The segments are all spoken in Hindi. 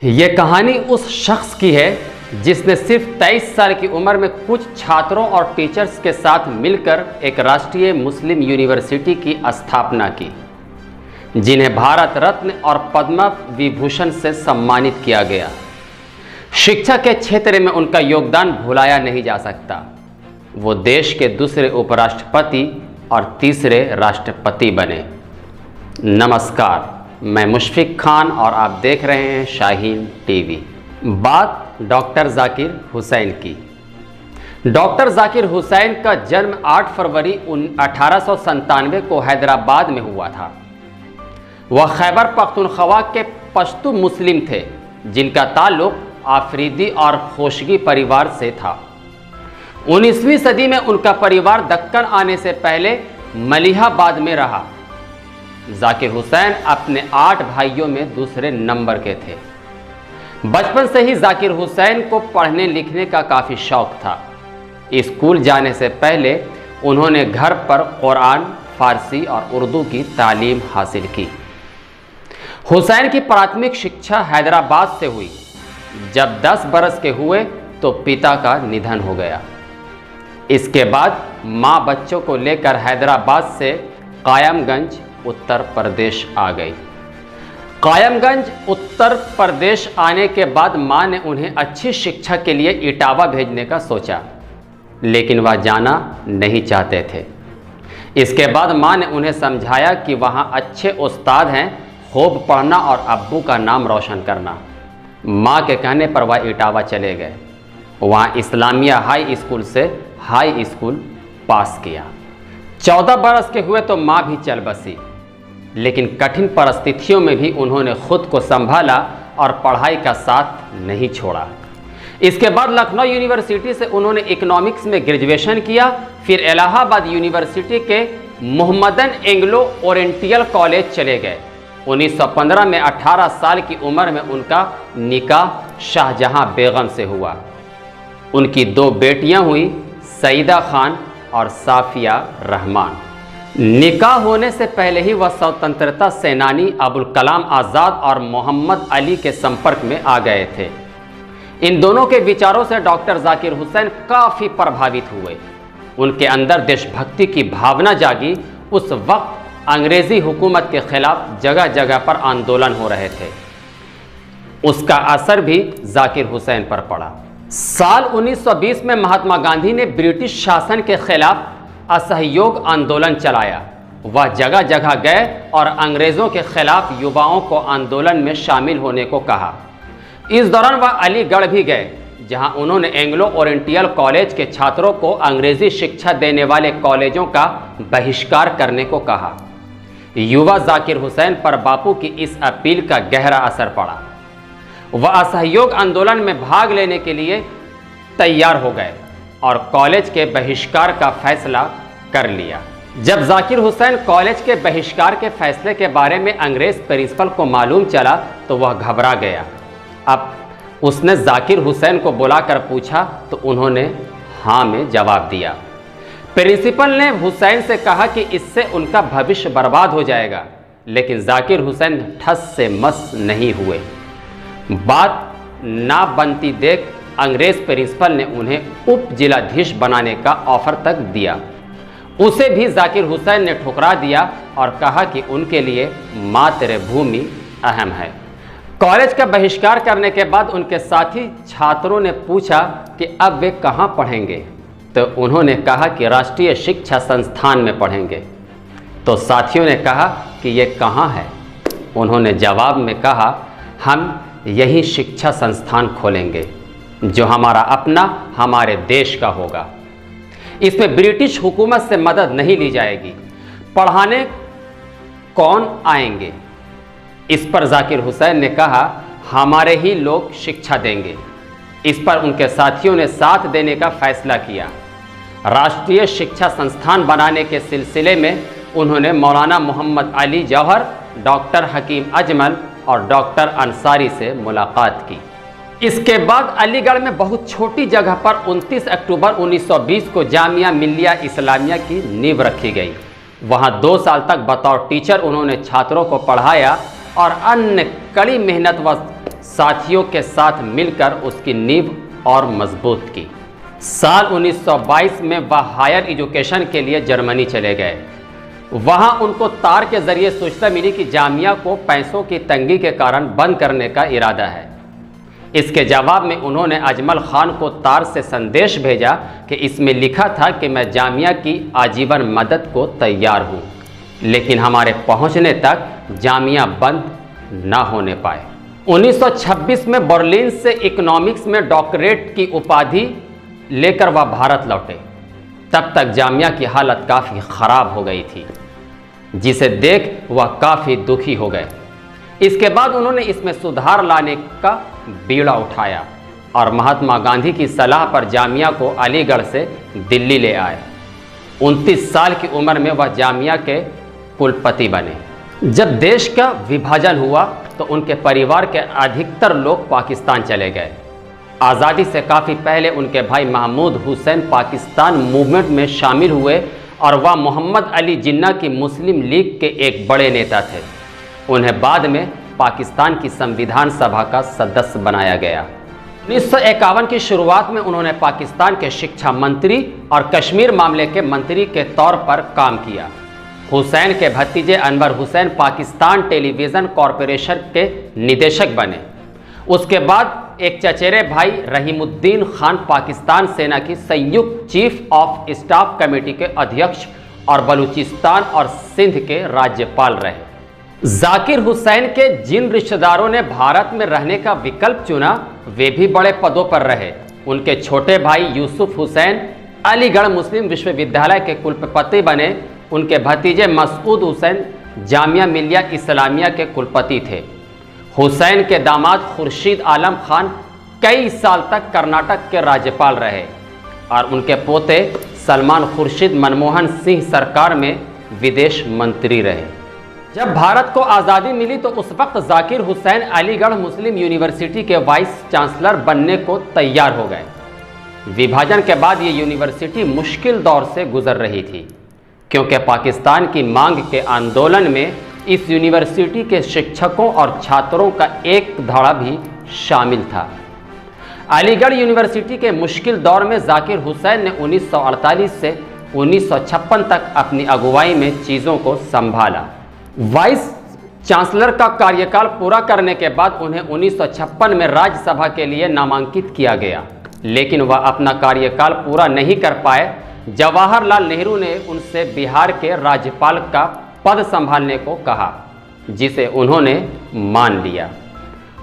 ये कहानी उस शख्स की है जिसने सिर्फ 23 साल की उम्र में कुछ छात्रों और टीचर्स के साथ मिलकर एक राष्ट्रीय मुस्लिम यूनिवर्सिटी की स्थापना की, जिन्हें भारत रत्न और पद्म विभूषण से सम्मानित किया गया। शिक्षा के क्षेत्र में उनका योगदान भुलाया नहीं जा सकता। वो देश के दूसरे उपराष्ट्रपति और तीसरे राष्ट्रपति बने। नमस्कार, मैं मुशफिक खान और आप देख रहे हैं शाहीन टीवी। बात डॉक्टर जाकिर हुसैन की। डॉक्टर जाकिर हुसैन का जन्म 8 फरवरी 1897 को हैदराबाद में हुआ था। वह खैबर पख्तूनख्वा के पश्तो मुस्लिम थे, जिनका ताल्लुक आफरीदी और खोशगी परिवार से था। 19वीं सदी में उनका परिवार दक्कन आने से पहले मलिहाबाद में रहा। जाकिर हुसैन अपने 8 भाइयों में दूसरे नंबर के थे। बचपन से ही जाकिर हुसैन को पढ़ने लिखने का काफ़ी शौक था। स्कूल जाने से पहले उन्होंने घर पर कुरान, फारसी और उर्दू की तालीम हासिल की। हुसैन की प्राथमिक शिक्षा हैदराबाद से हुई। जब 10 बरस के हुए तो पिता का निधन हो गया। इसके बाद माँ बच्चों को लेकर हैदराबाद से कायमगंज उत्तर प्रदेश आ गई। कायमगंज उत्तर प्रदेश आने के बाद माँ ने उन्हें अच्छी शिक्षा के लिए इटावा भेजने का सोचा, लेकिन वह जाना नहीं चाहते थे। इसके बाद माँ ने उन्हें समझाया कि वहाँ अच्छे उस्ताद हैं, खूब पढ़ना और अब्बू का नाम रोशन करना। माँ के कहने पर वह इटावा चले गए। वहाँ इस्लामिया हाई स्कूल से हाई स्कूल पास किया। 14 बरस के हुए तो माँ भी चल बसी, लेकिन कठिन परिस्थितियों में भी उन्होंने खुद को संभाला और पढ़ाई का साथ नहीं छोड़ा। इसके बाद लखनऊ यूनिवर्सिटी से उन्होंने इकोनॉमिक्स में ग्रेजुएशन किया। फिर इलाहाबाद यूनिवर्सिटी के मोहम्मदन एंग्लो ओरिएंटल कॉलेज चले गए। 1915 में 18 साल की उम्र में उनका निकाह शाहजहां बेगम से हुआ। उनकी 2 बेटियां हुई, सईदा खान और साफिया रहमान। निकाह होने से पहले ही वह स्वतंत्रता सेनानी अबुल कलाम आज़ाद और मोहम्मद अली के संपर्क में आ गए थे। इन दोनों के विचारों से डॉक्टर जाकिर हुसैन काफ़ी प्रभावित हुए। उनके अंदर देशभक्ति की भावना जागी। उस वक्त अंग्रेज़ी हुकूमत के खिलाफ जगह जगह पर आंदोलन हो रहे थे। उसका असर भी जाकिर हुसैन पर पड़ा। साल 1920 में महात्मा गांधी ने ब्रिटिश शासन के खिलाफ असहयोग आंदोलन चलाया। वह जगह जगह गए और अंग्रेज़ों के खिलाफ युवाओं को आंदोलन में शामिल होने को कहा। इस दौरान वह अलीगढ़ भी गए, जहां उन्होंने एंग्लो ओरिएंटल कॉलेज के छात्रों को अंग्रेज़ी शिक्षा देने वाले कॉलेजों का बहिष्कार करने को कहा। युवा जाकिर हुसैन पर बापू की इस अपील का गहरा असर पड़ा। वह असहयोग आंदोलन में भाग लेने के लिए तैयार हो गए और कॉलेज के बहिष्कार का फैसला कर लिया। जब जाकिर हुसैन कॉलेज के बहिष्कार के फैसले के बारे में अंग्रेज प्रिंसिपल को मालूम चला तो वह घबरा गया। अब उसने जाकिर हुसैन को बुलाकर पूछा तो उन्होंने हाँ में जवाब दिया। प्रिंसिपल ने हुसैन से कहा कि इससे उनका भविष्य बर्बाद हो जाएगा, लेकिन जाकिर हुसैन ठस से मस नहीं हुए। बात ना बनती देख अंग्रेज प्रिंसिपल ने उन्हें उप जिलाधीश बनाने का ऑफर तक दिया। उसे भी जाकिर हुसैन ने ठुकरा दिया और कहा कि उनके लिए मातृभूमि अहम है। कॉलेज का बहिष्कार करने के बाद उनके साथी छात्रों ने पूछा कि अब वे कहाँ पढ़ेंगे, तो उन्होंने कहा कि राष्ट्रीय शिक्षा संस्थान में पढ़ेंगे। तो साथियों ने कहा कि ये कहाँ है। उन्होंने जवाब में कहा, हम यही शिक्षा संस्थान खोलेंगे जो हमारा अपना, हमारे देश का होगा। इसमें ब्रिटिश हुकूमत से मदद नहीं ली जाएगी। पढ़ाने कौन आएंगे? इस पर जाकिर हुसैन ने कहा, हमारे ही लोग शिक्षा देंगे। इस पर उनके साथियों ने साथ देने का फैसला किया। राष्ट्रीय शिक्षा संस्थान बनाने के सिलसिले में उन्होंने मौलाना मोहम्मद अली जौहर, डॉक्टर हकीम अजमल और डॉक्टर अंसारी से मुलाकात की। इसके बाद अलीगढ़ में बहुत छोटी जगह पर 29 अक्टूबर 1920 को जामिया मिल्लिया इस्लामिया की नींव रखी गई। वहां 2 साल तक बतौर टीचर उन्होंने छात्रों को पढ़ाया और अन्य कड़ी मेहनत व साथियों के साथ मिलकर उसकी नींव और मजबूत की। साल 1922 में वह हायर एजुकेशन के लिए जर्मनी चले गए। वहां उनको तार के जरिए सूचना मिली कि जामिया को पैसों की तंगी के कारण बंद करने का इरादा है। इसके जवाब में उन्होंने अजमल खान को तार से संदेश भेजा कि इसमें लिखा था कि मैं जामिया की आजीवन मदद को तैयार हूं, लेकिन हमारे पहुंचने तक जामिया बंद ना होने पाए। 1926 में बर्लिन से इकोनॉमिक्स में डॉक्टरेट की उपाधि लेकर वह भारत लौटे। तब तक जामिया की हालत काफ़ी ख़राब हो गई थी, जिसे देख वह काफ़ी दुखी हो गए। इसके बाद उन्होंने इसमें सुधार लाने का बीड़ा उठाया और महात्मा गांधी की सलाह पर जामिया को अलीगढ़ से दिल्ली ले आए। 29 साल की उम्र में वह जामिया के कुलपति बने। जब देश का विभाजन हुआ तो उनके परिवार के अधिकतर लोग पाकिस्तान चले गए। आज़ादी से काफ़ी पहले उनके भाई महमूद हुसैन पाकिस्तान मूवमेंट में शामिल हुए और वह मोहम्मद अली जिन्ना की मुस्लिम लीग के एक बड़े नेता थे। उन्हें बाद में पाकिस्तान की संविधान सभा का सदस्य बनाया गया। 1951 की शुरुआत में उन्होंने पाकिस्तान के शिक्षा मंत्री और कश्मीर मामले के मंत्री के तौर पर काम किया। हुसैन के भतीजे अनवर हुसैन पाकिस्तान टेलीविज़न कॉरपोरेशन के निदेशक बने। उसके बाद एक चचेरे भाई रहीमुद्दीन खान पाकिस्तान सेना की संयुक्त चीफ ऑफ स्टाफ कमेटी के अध्यक्ष और बलूचिस्तान और सिंध के राज्यपाल रहे। जाकिर हुसैन के जिन रिश्तेदारों ने भारत में रहने का विकल्प चुना वे भी बड़े पदों पर रहे। उनके छोटे भाई यूसुफ हुसैन अलीगढ़ मुस्लिम विश्वविद्यालय के कुलपति बने। उनके भतीजे मसूद हुसैन जामिया मिलिया इस्लामिया के कुलपति थे। हुसैन के दामाद खुर्शीद आलम खान कई साल तक कर्नाटक के राज्यपाल रहे और उनके पोते सलमान खुर्शीद मनमोहन सिंह सरकार में विदेश मंत्री रहे। जब भारत को आज़ादी मिली तो उस वक्त जाकिर हुसैन अलीगढ़ मुस्लिम यूनिवर्सिटी के वाइस चांसलर बनने को तैयार हो गए। विभाजन के बाद ये यूनिवर्सिटी मुश्किल दौर से गुजर रही थी, क्योंकि पाकिस्तान की मांग के आंदोलन में इस यूनिवर्सिटी के शिक्षकों और छात्रों का एक धड़ा भी शामिल था। अलीगढ़ यूनिवर्सिटी के मुश्किल दौर में जाकिर हुसैन ने 1948 से 1956 तक अपनी अगुवाई में चीज़ों को संभाला। वाइस चांसलर का कार्यकाल पूरा करने के बाद उन्हें 1956 में राज्यसभा के लिए नामांकित किया गया, लेकिन वह अपना कार्यकाल पूरा नहीं कर पाए। जवाहरलाल नेहरू ने उनसे बिहार के राज्यपाल का पद संभालने को कहा, जिसे उन्होंने मान लिया।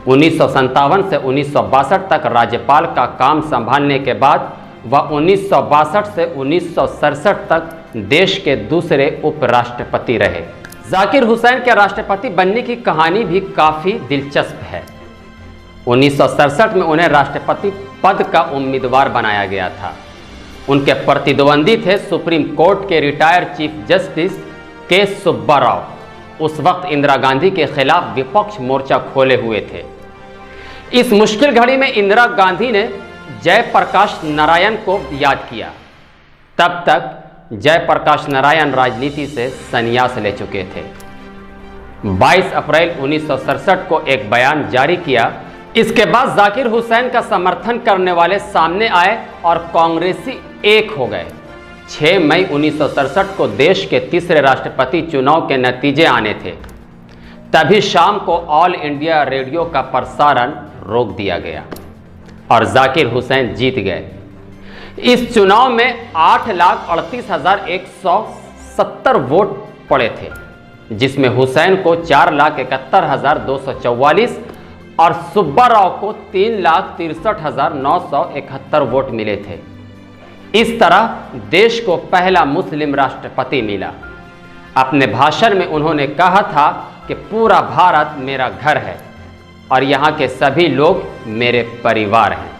1957 से 1962 तक राज्यपाल का काम संभालने के बाद वह 1962 से 1967 तक देश के दूसरे उपराष्ट्रपति रहे। जाकिर हुसैन के राष्ट्रपति बनने की कहानी भी काफ़ी दिलचस्प है। 1967 में उन्हें राष्ट्रपति पद का उम्मीदवार बनाया गया था। उनके प्रतिद्वंदी थे सुप्रीम कोर्ट के रिटायर्ड चीफ जस्टिस के सुब्बा राव। उस वक्त इंदिरा गांधी के खिलाफ विपक्ष मोर्चा खोले हुए थे। इस मुश्किल घड़ी में इंदिरा गांधी ने जयप्रकाश नारायण को याद किया। तब तक जयप्रकाश नारायण राजनीति से संन्यास ले चुके थे। 22 अप्रैल 1967 को एक बयान जारी किया। इसके बाद जाकिर हुसैन का समर्थन करने वाले सामने आए और कांग्रेसी एक हो गए। 6 मई 1967 को देश के तीसरे राष्ट्रपति चुनाव के नतीजे आने थे। तभी शाम को ऑल इंडिया रेडियो का प्रसारण रोक दिया गया और जाकिर हुसैन जीत गए। इस चुनाव में 8,38,170 वोट पड़े थे, जिसमें हुसैन को 4,71,244 और सुब्बा राव को 3,63,971 वोट मिले थे। इस तरह देश को पहला मुस्लिम राष्ट्रपति मिला। अपने भाषण में उन्होंने कहा था कि पूरा भारत मेरा घर है और यहाँ के सभी लोग मेरे परिवार हैं।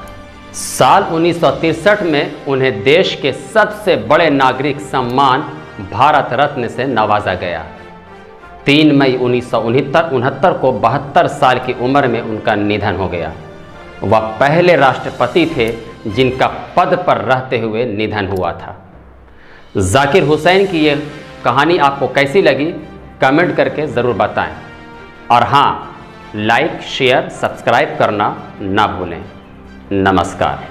साल 1963 में उन्हें देश के सबसे बड़े नागरिक सम्मान भारत रत्न से नवाजा गया। 3 मई 1969 को 72 साल की उम्र में उनका निधन हो गया। वह पहले राष्ट्रपति थे जिनका पद पर रहते हुए निधन हुआ था। जाकिर हुसैन की ये कहानी आपको कैसी लगी, कमेंट करके ज़रूर बताएं। और हाँ, लाइक शेयर सब्सक्राइब करना ना भूलें। नमस्कार।